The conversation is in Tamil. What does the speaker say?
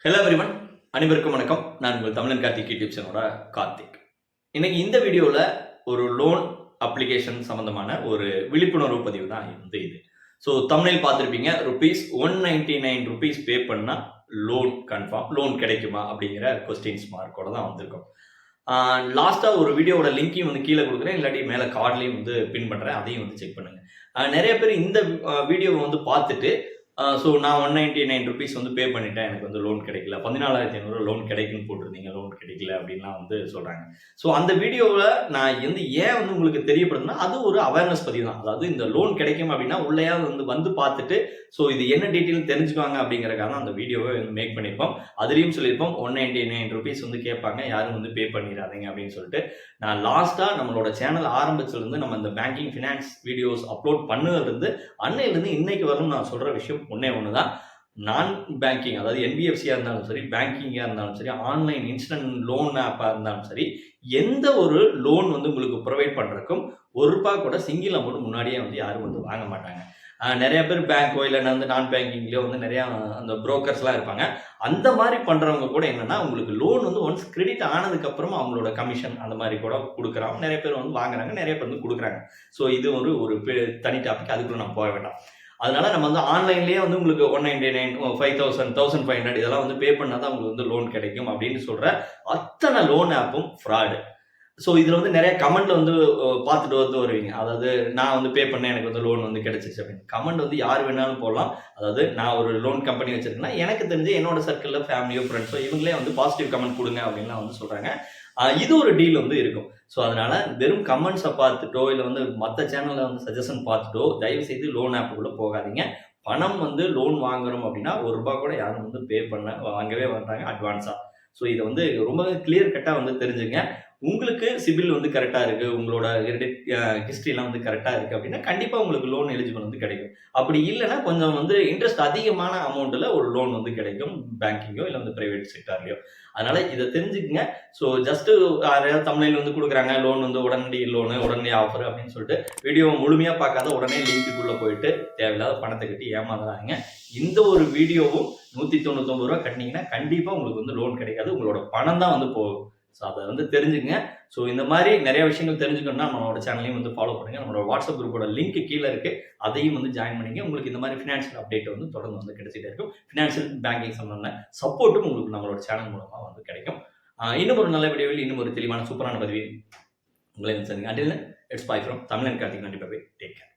ஹலோ எவ்ரிவன், அனைவருக்கும் வணக்கம். நான் உங்கள் தமிழன் கார்த்திக் யூடியூப் சேனலோட கார்த்திக். இன்னைக்கு இந்த வீடியோவில் ஒரு லோன் அப்ளிகேஷன் சம்பந்தமான ஒரு விழிப்புணர்வு பதிவு தான் இது. ஸோ தமிழில் பார்த்துருப்பீங்க, ₹199 பே பண்ணால் லோன் கன்ஃபார்ம், லோன் கிடைக்குமா அப்படிங்கிற கொஸ்டின்ஸ் மார்க்கோட தான் வந்திருக்கும். லாஸ்ட்டாக ஒரு வீடியோவோட லிங்கையும் வந்து கீழே கொடுக்குறேன், இல்லாட்டி மேலே கார்ட்லேயும் வந்து பின் பண்ணுறேன், அதையும் வந்து செக் பண்ணுங்கள். நிறைய பேர் இந்த வீடியோவை வந்து பார்த்துட்டு ஸோ நான் ₹199 வந்து பே பண்ணிட்டேன், எனக்கு வந்து லோன் கிடைக்கல, 14,500 லோன் கிடைக்குன்னு போட்டிருந்தீங்க, லோன் கிடைக்கல அப்படின்லாம் வந்து சொல்கிறாங்க. ஸோ அந்த வீடியோவில் நான் வந்து ஏன் வந்து உங்களுக்கு தெரியப்படுதுன்னா, அது ஒரு அவேர்னஸ் பதிவு தான். அதாவது இந்த லோன் கிடைக்கும் அப்படின்னா உள்ளேயாவது வந்து பார்த்துட்டு ஸோ இது என்ன டீட்டெயில் தெரிஞ்சுக்குவாங்க அப்படிங்கிறக்காக தான் அந்த வீடியோவை வந்து மேக் பண்ணியிருப்போம். அதுலேயும் சொல்லியிருப்போம் ₹199 வந்து கேட்பாங்க, யாரும் வந்து பே பண்ணிடாதீங்க அப்படின்னு சொல்லிட்டு. நான் லாஸ்ட்டாக நம்மளோட சேனல் ஆரம்பிச்சிலேருந்து நம்ம இந்த பேங்கிங் ஃபினான்ஸ் வீடியோஸ் அப்லோட் பண்ணதுலேருந்து அன்னையிலேருந்து இன்னைக்கு வரும் நான் சொல்கிற விஷயம் ஒன்று தான். நான் பேங்கிங், அதாவது என்பிஎஃப்சியாக இருந்தாலும் சரி, பேங்கிங்காக இருந்தாலும் சரி, ஆன்லைன் இன்ஸ்டன்ட் லோன் ஆப்பாக இருந்தாலும் சரி, எந்த ஒரு லோன் வந்து உங்களுக்கு ப்ரொவைட் பண்ணுறதுக்கும் ₹1 கூட சிங்கிள் அமௌண்ட் முன்னாடியே வந்து யாரும் வந்து வாங்க மாட்டாங்க. நிறைய பேர் பேங்க்கோ இல்லைன்னா வந்து நான் பேங்கிங்லேயோ வந்து நிறையா அந்த புரோக்கர்ஸ்லாம் இருப்பாங்க. அந்த மாதிரி பண்ணுறவங்க கூட என்னென்னா, உங்களுக்கு லோன் வந்து ஒன்ஸ் கிரெடிட் ஆனதுக்கப்புறமா அவங்களோட கமிஷன் அந்த மாதிரி கூட கொடுக்குறாங்க. நிறைய பேர் வந்து வாங்குறாங்க, நிறைய பேர் வந்து கொடுக்குறாங்க. ஸோ இது ஒரு தனி டாபிக், அதுக்குள்ள நம்ம போக வேண்டாம். அதனால நம்ம வந்து ஆன்லைன்லேயே வந்து உங்களுக்கு 199, 5,000, 1,500 இதெல்லாம் வந்து பே பண்ணால் தான் உங்களுக்கு வந்து லோன் கிடைக்கும் அப்படின்னு சொல்கிற அத்தனை லோன் ஆப்பும் ஃப்ராடு. ஸோ இதில் வந்து நிறைய கமெண்ட்ல வந்து பார்த்துட்டு வந்து வருவீங்க. அதாவது நான் வந்து பே பண்ணேன், எனக்கு வந்து லோன் வந்து கிடைச்சிச்சு அப்படின்னு. கமெண்ட் வந்து யார் வேணாலும் போடலாம். அதாவது நான் ஒரு லோன் கம்பெனி வச்சிருக்கேன்னா எனக்கு தெரிஞ்சு என்னோட சர்க்கிளில் ஃபேமிலியோ ஃப்ரெண்ட்ஸோ இவங்களே வந்து பாசிட்டிவ் கமெண்ட் கொடுங்க அப்படின்லாம் வந்து சொல்கிறாங்க. இது ஒரு டீல் வந்து இருக்கும். ஸோ அதனால வெறும் கமெண்ட்ஸை பார்த்துட்டோ இல்லை வந்து மற்ற சேனலில் வந்து சஜஷன் பார்த்துட்டோ தயவு செய்து லோன் ஆப்புக்குள்ளே போகாதீங்க. பணம் வந்து லோன் வாங்குறோம் அப்படின்னா ₹1 கூட யாரும் வந்து பே பண்ண வாங்கவே மாட்டாங்க அட்வான்ஸாக. ஸோ இதை வந்து ரொம்ப கிளியர் கட்டாக வந்து தெரிஞ்சுங்க. உங்களுக்கு சிபில் வந்து கரெக்டாக இருக்குது, உங்களோட ஹிஸ்ட்ரிலாம் வந்து கரெக்டாக இருக்குது அப்படின்னா கண்டிப்பாக உங்களுக்கு லோன் எலிஜிபிள் வந்து கிடைக்கும். அப்படி இல்லைன்னா கொஞ்சம் வந்து இன்ட்ரெஸ்ட் அதிகமான அமௌண்ட்டில் ஒரு லோன் வந்து கிடைக்கும், பேங்கிங்கோ இல்லை வந்து ப்ரைவேட் செக்டார்லையோ. அதனால் இதை தெரிஞ்சுக்கங்க. ஸோ ஜஸ்ட்டு யாரையாவது தமிழில் வந்து கொடுக்குறாங்க லோன் வந்து உடனடி லோனு, உடனடி ஆஃபர் அப்படின்னு சொல்லிட்டு வீடியோவை முழுமையாக பார்க்காத உடனே லிங்க்குள்ளே போயிட்டு தேவையில்லாத பணத்தை கட்டி ஏமாந்துறாங்க. இந்த ஒரு வீடியோவும் ₹199 கட்டினீங்கன்னா கண்டிப்பாக உங்களுக்கு வந்து லோன் கிடைக்காது, உங்களோட பணம் தான் வந்து போகும். ஸோ அதை வந்து தெரிஞ்சுக்கங்க. ஸோ இந்த மாதிரி நிறைய விஷயங்கள் தெரிஞ்சுக்கணும்னா நம்மளோட சேனலையும் வந்து ஃபாலோ பண்ணுங்கள். நம்மளோட வாட்ஸ்அப் குரூப்போட லிங்க் கீழே இருக்குது, அதையும் வந்து ஜாயின் பண்ணிங்க. உங்களுக்கு இந்த மாதிரி ஃபினான்ஷியல் அப்டேட் வந்து தொடர்ந்து வந்து கிடைச்சிட்டே இருக்கும். ஃபினான்ஷியல் பேங்கிங் சம்பந்தமான சப்போர்ட்டும் உங்களுக்கு நம்மளோட சேனல் மூலமாக வந்து கிடைக்கும். இன்னும் ஒரு நல்ல வீடியோவில் இன்னும் ஒரு தெளிவான சூப்பரான பதிவில் உங்களை சந்திங்க. அண்டில் இட்ஸ் பை ஃப்ரம் தமிழன் கார்த்திக். நன்றி, டேக் கேர்.